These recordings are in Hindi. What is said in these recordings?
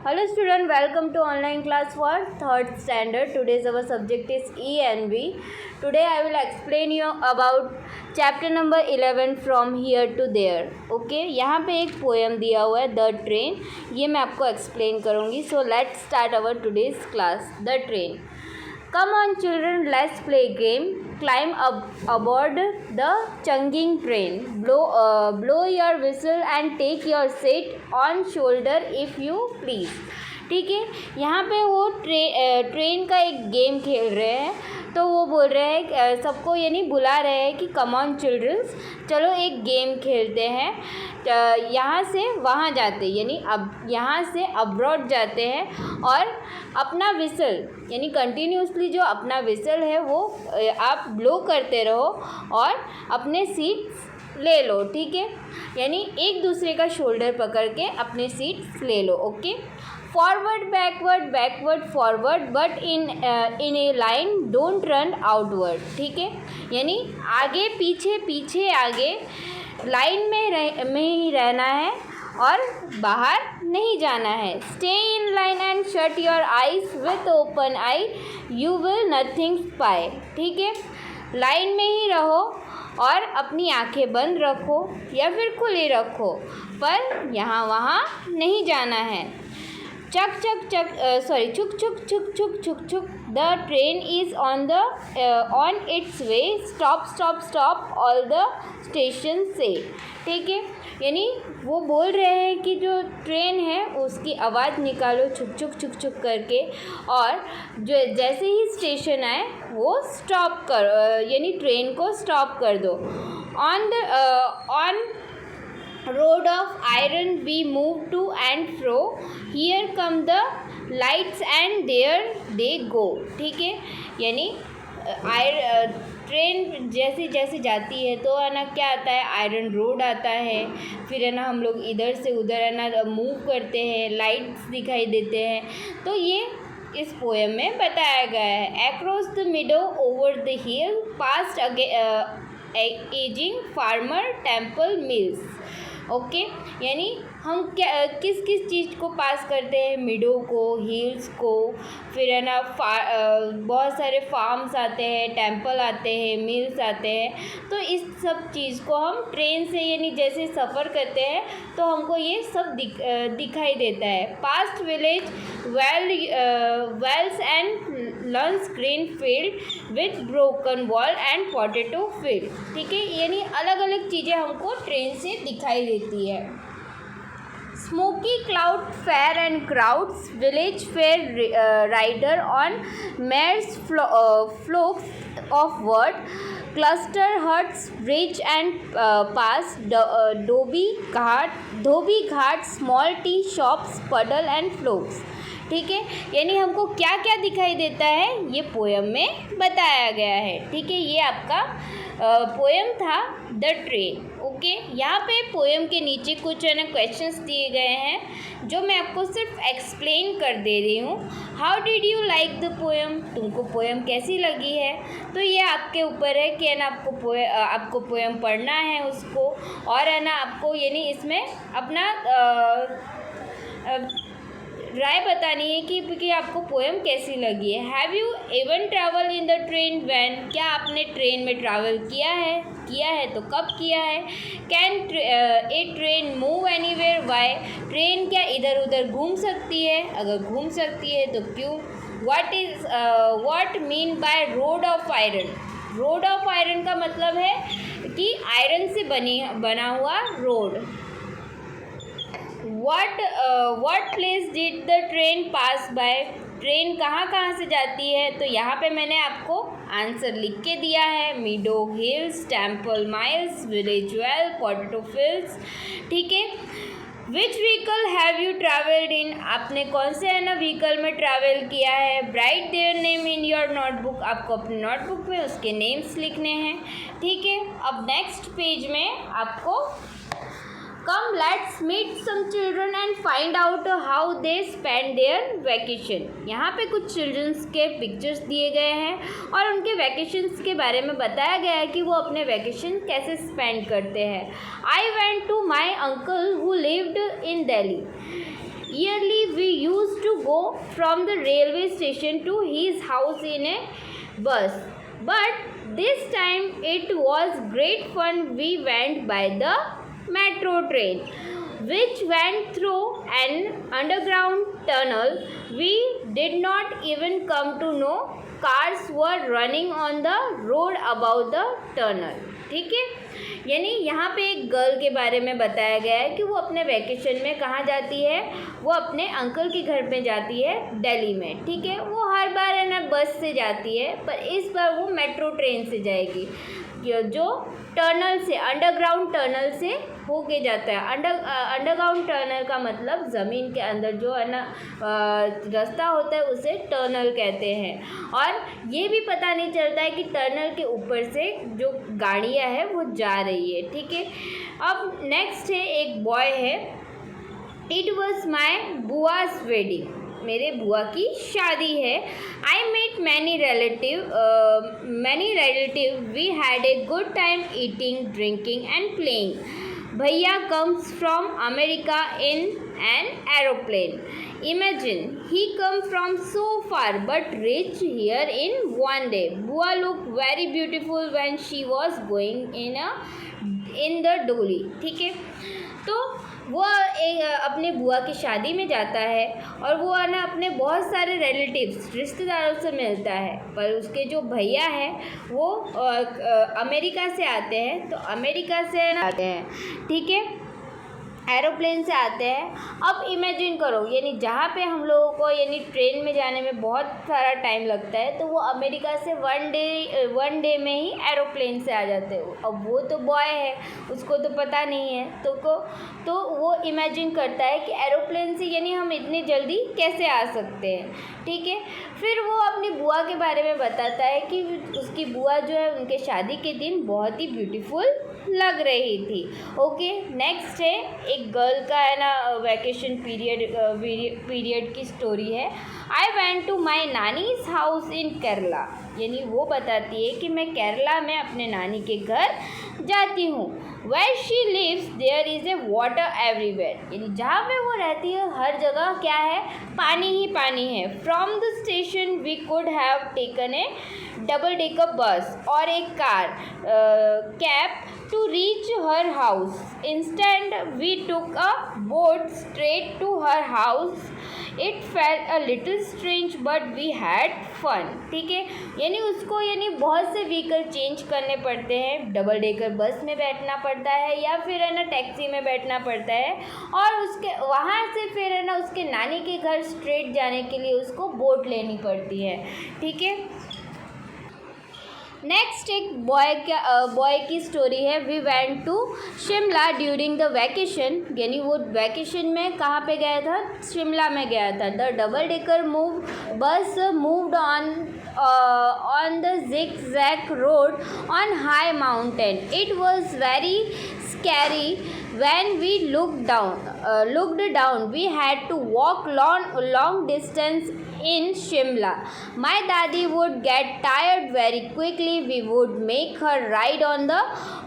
Hello student, welcome to online class for 3rd standard. Today's our subject is ENV. Today I will explain you about chapter number 11 from here to there. Okay, यहाँ पे एक poem दिया हुआ है The Train. ये मैं आपको explain करूँगी. So let's start our today's class. The Train. Come on children, let's play game. Climb up aboard the chunging train. Blow your whistle and take your seat on shoulder if you please. ठीक है, यहाँ पे वो ट्रेन का एक गेम खेल रहे हैं. तो वो बोल रहे हैं सबको, यानी बुला रहे हैं कि कम ऑन चिल्ड्रंस, चलो एक गेम खेलते हैं. यहाँ से वहाँ जाते, यानी अब यहाँ से अब्रॉड जाते हैं और अपना विसल, यानी कंटिन्यूसली जो अपना विसल है वो आप ब्लो करते रहो और अपने सीट्स ले लो. ठीक है, यानी एक दूसरे का शोल्डर पकड़ के अपने सीट्स ले लो. Okay, forward backward backward forward but in a line don't run outward. ठीक है, यानी आगे पीछे पीछे आगे लाइन में ही रहना है और बाहर नहीं जाना है. Stay in line and shut your eyes with open I, you will nothing spy. ठीक है, लाइन में ही रहो और अपनी आंखें बंद रखो या फिर खुली रखो, पर यहाँ वहाँ नहीं जाना है. चक चक चक छुक छुक छुक छुक छुक छुक, the train is on it's way, stop stop stop all the station से. ठीक है, यानी वो बोल रहे हैं कि जो ट्रेन है उसकी आवाज़ निकालो छुक छुक छुक छुक करके, और जो जैसे ही स्टेशन आए वो स्टॉप कर, यानी ट्रेन को स्टॉप कर दो. On road of iron we move to and fro, here come the lights and there they go. ठीक है, यानी ट्रेन जैसे जैसे जाती है तो है ना क्या आता है, आयरन रोड आता है, फिर है ना हम लोग इधर से उधर है ना मूव करते हैं, लाइट्स दिखाई देते हैं. तो ये इस पोएम में बताया गया है. Across the मिडो over the hill past ageing farmer temple mills. Okay, यानी हम क्या किस किस चीज़ को पास करते हैं, मिडो को, हिल्स को, फिर है ना बहुत सारे फार्म्स आते हैं, टेम्पल आते हैं, मिल्स आते हैं. तो इस सब चीज़ को हम ट्रेन से, यानी जैसे सफ़र करते हैं तो हमको ये सब दिखाई देता है. Past village wells and lanes green field with broken wall and potato field. ठीक है, यानी अलग अलग चीज़ें हमको ट्रेन से दिखाई देती है. Smoky cloud fair and crowds, village fair rider on mare's flocks of word, cluster huts bridge and pass, Dhobi Ghat small tea shops puddle and flocks. ठीक है, यानी हमको क्या क्या दिखाई देता है ये पोएम में बताया गया है. ठीक है, ये आपका पोएम था द ट्रेन. ओके, यहाँ पे पोएम के नीचे कुछ है ना क्वेश्चंस दिए गए हैं जो मैं आपको सिर्फ एक्सप्लेन कर दे रही हूँ. How did you like the poem, तुमको पोएम कैसी लगी है. तो ये आपके ऊपर है कि है ना आपको पोएम पढ़ना है उसको, और है ना आपको यानी इसमें अपना राय बतानी है कि आपको पोएम कैसी लगी है. Have you ever travel in the train when, क्या आपने ट्रेन में ट्रैवल किया है तो कब किया है. Can a train move anywhere, why, train क्या इधर उधर घूम सकती है, अगर घूम सकती है तो क्यों. What mean by road of iron, road of iron का मतलब है कि आयरन से बना हुआ road. what place did the train pass by, train कहाँ से जाती है. तो यहाँ पे मैंने आपको आंसर लिख के दिया है. Meadow hills, temple miles, village well, potato fields. ठीक है, which vehicle have you travelled in, आपने कौन से है ना व्हीकल में ट्रैवल किया है. Right their name in your notebook, आपको अपने नोटबुक में उसके नेम्स लिखने हैं. ठीक है, अब नेक्स्ट पेज में आपको come let's meet some children and find out how they spend their vacation. यहाँ पे कुछ चिल्ड्रंस के पिक्चर्स दिए गए हैं और उनके वैकेशंस के बारे में बताया गया है कि वो अपने वैकेशन कैसे स्पेंड करते हैं. I went to my uncle who lived in Delhi, Yearly we used to go from the railway station to his house in a bus. But this time it was great fun. We went by the metro train, which went through an underground tunnel. We did not even come to know cars were running on the road above the tunnel. ठीक है, यानी यहाँ पे एक गर्ल के बारे में बताया गया है कि वो अपने वैकेशन में कहाँ जाती है, वो अपने अंकल के घर पे जाती है दिल्ली में. ठीक है, वो हर बार है ना बस से जाती है, पर इस बार वो मेट्रो ट्रेन से जाएगी जो टनल से, अंडरग्राउंड टनल से होके जाता है. अंडरग्राउंड टनल का मतलब ज़मीन के अंदर जो है ना रास्ता होता है उसे टनल कहते हैं. और ये भी पता नहीं चलता है कि टनल के ऊपर से जो गाड़ियाँ हैं वो जा रही है. ठीक है, अब नेक्स्ट है एक बॉय है. It was my bua's wedding. मेरे बुआ की शादी है. I met many relative. We had a good time eating, drinking and playing. Bhaiya comes from America in an aeroplane. Imagine, he come from so far but reached here in one day. Bua looked very beautiful when she was going in the dolly. ठीक है, तो वो अपने बुआ की शादी में जाता है और वो है ना अपने बहुत सारे रिलेटिव्स, रिश्तेदारों से मिलता है. पर उसके जो भैया हैं वो अमेरिका से आते हैं, तो अमेरिका से ना आते हैं. ठीक है, एरोप्लेन से आते हैं. अब इमेजिन करो, यानी जहाँ पे हम लोगों को यानी ट्रेन में जाने में बहुत सारा टाइम लगता है, तो वो अमेरिका से वन डे में ही एरोप्लेन से आ जाते हैं. अब वो तो बॉय है, उसको तो पता नहीं है, तो वो इमेजिन करता है कि एरोप्लेन से यानी हम इतनी जल्दी कैसे आ सकते हैं. ठीक है, फिर वो अपनी बुआ के बारे में बताता है कि उसकी बुआ जो है उनके शादी के दिन बहुत ही ब्यूटीफुल लग रही थी. ओके, नेक्स्ट है एक गर्ल का है ना वैकेशन पीरियड की स्टोरी है. आई वेंट टू माई नानीज हाउस इन केरला. यानी वो बताती है कि मैं केरला में अपने नानी के घर जाती हूँ. Where she lives there is a water everywhere. यानी जहाँ पे वो रहती है हर जगह क्या है, पानी ही पानी है. From the station we could have taken a double decker bus और एक car cab to reach her house. Instead, we took a boat straight to her house. It felt a little strange, but we had fun. ठीक है, यानी उसको यानी बहुत से व्हीकल चेंज करने पड़ते हैं. डबल डेकर बस में बैठना पड़ता है या फिर है ना टैक्सी में बैठना पड़ता है, और उसके वहाँ से फिर है ना उसके नानी के घर स्ट्रेट जाने के लिए उसको बोट लेनी पड़ती है. ठीक है, नेक्स्ट एक बॉय की स्टोरी है. We went to Shimla during the vacation. यानी वो वैकेशन में कहाँ पे गया था, शिमला में गया था. द डबल डेकर बस moved on the zigzag road on high mountain. It was very scary when we looked down. We had to walk long distance in Shimla. My daddy would get tired very quickly. We would make her ride on the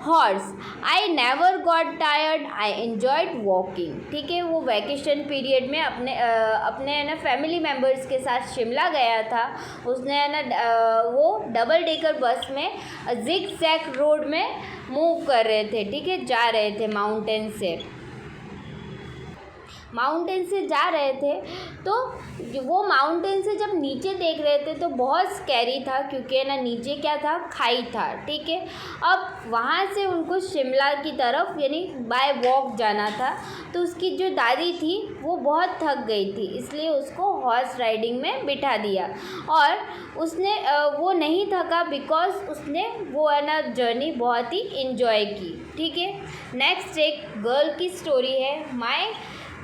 horse. I never got tired. I enjoyed walking. ठीक है, वो वैकेशन पीरियड में अपने ना फैमिली मेम्बर्स के साथ शिमला गया था. उसने ना वो डबल डेकर बस में जिग-जैग रोड में मूव कर रहे थे. ठीक है, जा रहे थे माउंटेन से जा रहे थे. तो वो माउंटेन से जब नीचे देख रहे थे तो बहुत स्कैरी था, क्योंकि ना नीचे क्या था, खाई था. ठीक है, अब वहाँ से उनको शिमला की तरफ यानी बाय वॉक जाना था. तो उसकी जो दादी थी वो बहुत थक गई थी, इसलिए उसको हॉर्स राइडिंग में बिठा दिया. और उसने वो नहीं थका बिकॉज उसने वो है ना जर्नी बहुत ही इन्जॉय की. ठीक है, नेक्स्ट एक गर्ल की स्टोरी है. माई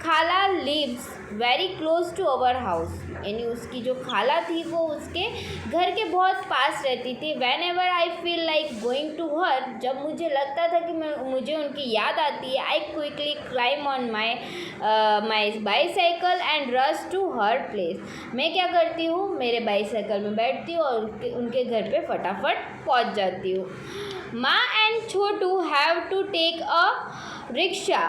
खाला lives very close to our house. यानी उसकी जो खाला थी वो उसके घर के बहुत पास रहती थी. Whenever I feel like going to her. जब मुझे लगता था कि मुझे उनकी याद आती है, I quickly climb on my bicycle and rush to her place. मैं क्या करती हूँ, मेरे बाईसाइकिल में बैठती हूँ और उनके घर पे फटाफट पहुँच जाती हूँ. माँ and Chhotu have to take a rickshaw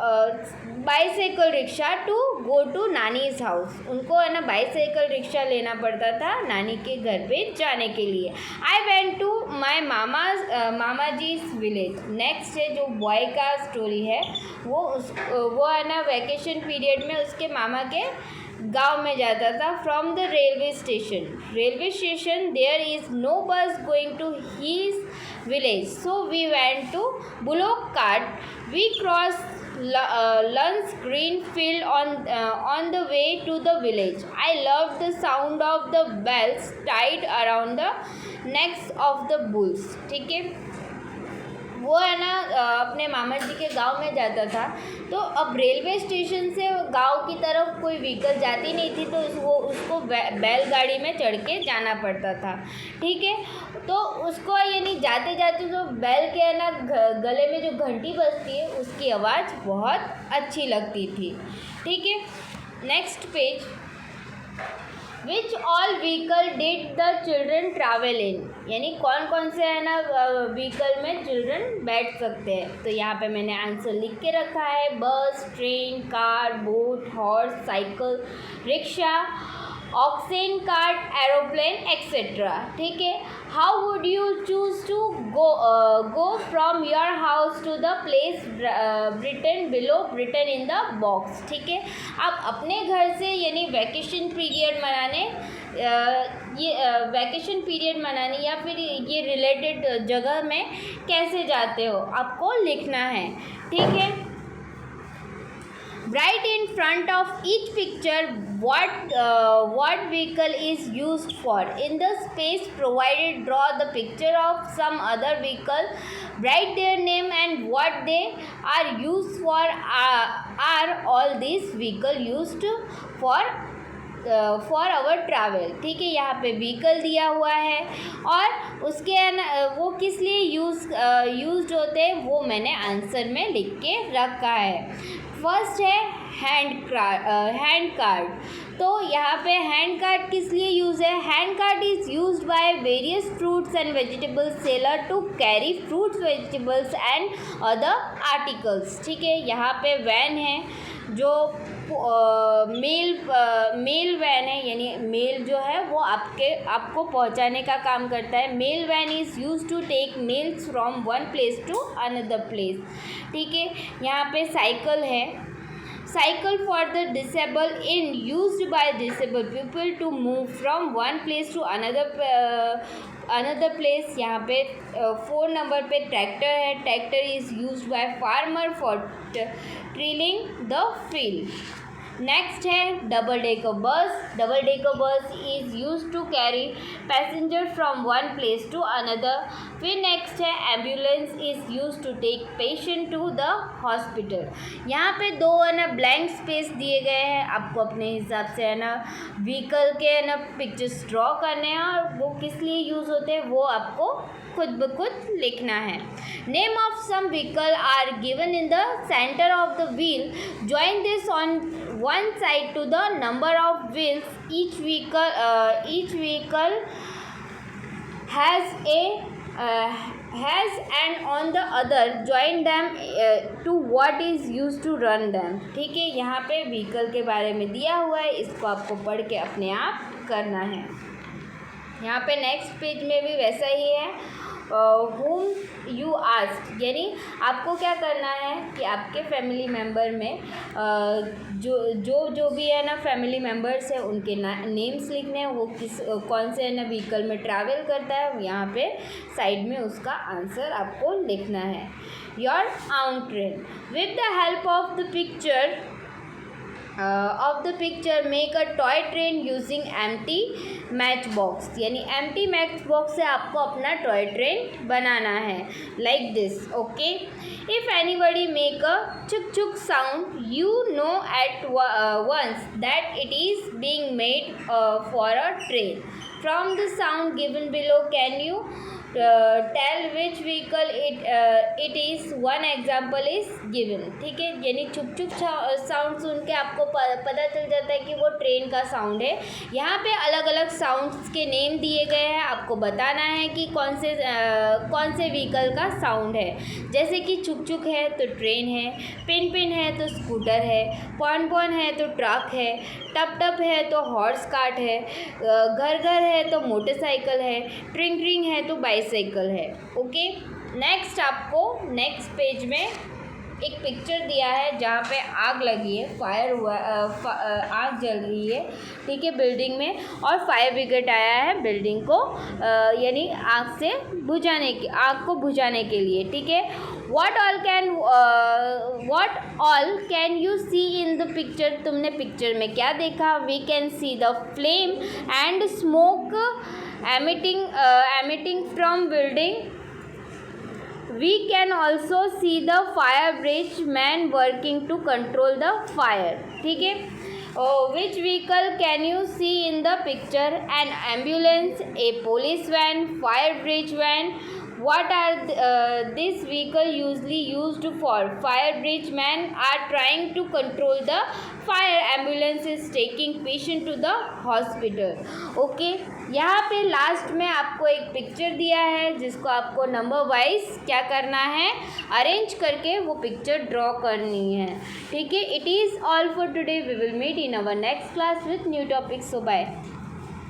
bicycle rickshaw to go to nani's house. उनको है ना बाईसाइकिल रिक्शा लेना पड़ता था नानी के घर पे जाने के लिए। I went to my mama ji's village. Next है जो बॉय का स्टोरी है, वो है ना वैकेशन पीरियड में उसके मामा के गांव में जाता था। From the railway station there is no bus going to his village, so we went to bullock cart. We cross Luns green field on the way to the village. I loved the sound of the bells tied around the necks of the bulls. ठीक है, वो है ना अपने मामा जी के गांव में जाता था। तो अब रेलवे स्टेशन से गांव की तरफ कोई व्हीकल जाती नहीं थी, तो उसको बैलगाड़ी में चढ़ के जाना पड़ता था। ठीक है, तो उसको यानी जाते जाते जो बैल के है ना गले में जो घंटी बजती है उसकी आवाज़ बहुत अच्छी लगती थी। ठीक है, next page. Which all vehicle did the children travel in, यानी कौन कौन से है ना व्हीकल में चिल्ड्रन बैठ सकते हैं। तो यहाँ पे मैंने आंसर लिख के रखा है, bus, train, car, boat, horse, cycle, rickshaw, oxen cart, aeroplane etcetera. ठीक है, how would you choose to go from your house to the place written below, written in the box. ठीक है, आप अपने घर से यानी वैकेशन पीरियड मनाने या फिर ये रिलेटेड जगह में कैसे जाते हो आपको लिखना है। ठीक है, write in front of each picture what vehicle is used for. In the space provided, draw the picture of some other vehicle. Write their name and what they are used for. Are all these vehicle used for our travel? ठीक है, यहाँ पे व्हीकल दिया हुआ है और उसके वो किस लिए यूज्ड होते हैं वो मैंने आंसर में लिख के रखा है। फर्स्ट है हैंड कार्ड। तो यहाँ पे हैंड कार्ड किस लिए यूज़ है? Hand cart is used by various fruits and vegetables seller to carry fruits, vegetables and other articles. ठीक है, यहाँ पे वैन है जो मेल वैन है, यानी मेल जो है वो आपको पहुंचाने का काम करता है। Mail van is use to take mails from one place to another place. ठीक है, यहाँ पे साइकिल है, cycle for the disable in used by disable people to move from one place to another place. यहाँ पे 4 नंबर पे ट्रैक्टर है, tractor is used by farmer for trilling the field. Next है double decker bus. Double decker bus is use to carry passenger from one place to another. फिर नेक्स्ट है ambulance is use to take patient to the hospital. यहाँ पे 2 है ना ब्लैंक स्पेस दिए गए हैं, आपको अपने हिसाब से है ना व्हीकल के है ना पिक्चर्स ड्रॉ करने हैं और वो किस लिए यूज़ होते हैं वो आपको खुद ब खुद लिखना है। Name of some vehicle are given in the centre of the wheel. Join this on one side to the number of wheels each vehicle has and on the other join them to what is used to run them। ठीक है, यहाँ पे व्हीकल के बारे में दिया हुआ है, इसको आपको पढ़ के अपने आप करना है। यहाँ पे नेक्स्ट पेज में भी वैसा ही है, whom you asked, यानी आपको क्या करना है कि आपके फैमिली मेम्बर में जो भी है ना फैमिली मेम्बर्स है उनके नेम्स लिखने हैं, वो कौन से है ना व्हीकल में ट्रैवल करता है, यहाँ पे साइड में उसका आंसर आपको लिखना है। Your own train with the help of the picture make a toy train using empty match box, यानी एम्प्टी मैच बॉक्स से आपको अपना टॉय ट्रेन बनाना है like this. Okay, if anybody make a chug chug sound you know at once that it is being made for a train. From the sound given below can you tell which vehicle it is, one example is given. ठीक है, यानी चुप चुप साउंड सुन के आपको पता चल जाता है कि वो ट्रेन का साउंड है। यहाँ पे अलग अलग साउंड्स के नेम दिए गए हैं, आपको बताना है कि कौन से व्हीकल का साउंड है। जैसे कि चुक चुक है तो ट्रेन है, पिन पिन है तो स्कूटर है, पॉन पॉन है तो ट्रक है, टप टप है तो हॉर्स कार्ट है, घर घर है तो मोटरसाइकिल है, ट्रिंग ट्रिंग है तो बाइसाइकिल है। ओके, नेक्स्ट आपको नेक्स्ट पेज में एक पिक्चर दिया है जहाँ पे आग लगी है, फायर हुआ, आग जल रही है। ठीक है, बिल्डिंग में, और फायर ब्रिगेड आया है बिल्डिंग को यानी आग को बुझाने के लिए। ठीक है, what all can you see in the picture, तुमने पिक्चर में क्या देखा? We can see the flame and smoke emitting from building. We can also see the fire brigade working to control the fire. ठीक है, which vehicle can you see in the picture? An ambulance, a police van, fire bridge van. What are this vehicle usually used for? Fire bridge men are trying to control the fire. Ambulance is taking patient to the hospital. Okay, यहाँ पे लास्ट में आपको एक पिक्चर दिया है जिसको आपको नंबर वाइज क्या करना है, अरेंज करके वो पिक्चर ड्रॉ करनी है। ठीक है, it is all for today. We will meet in our next class with new topic. So bye.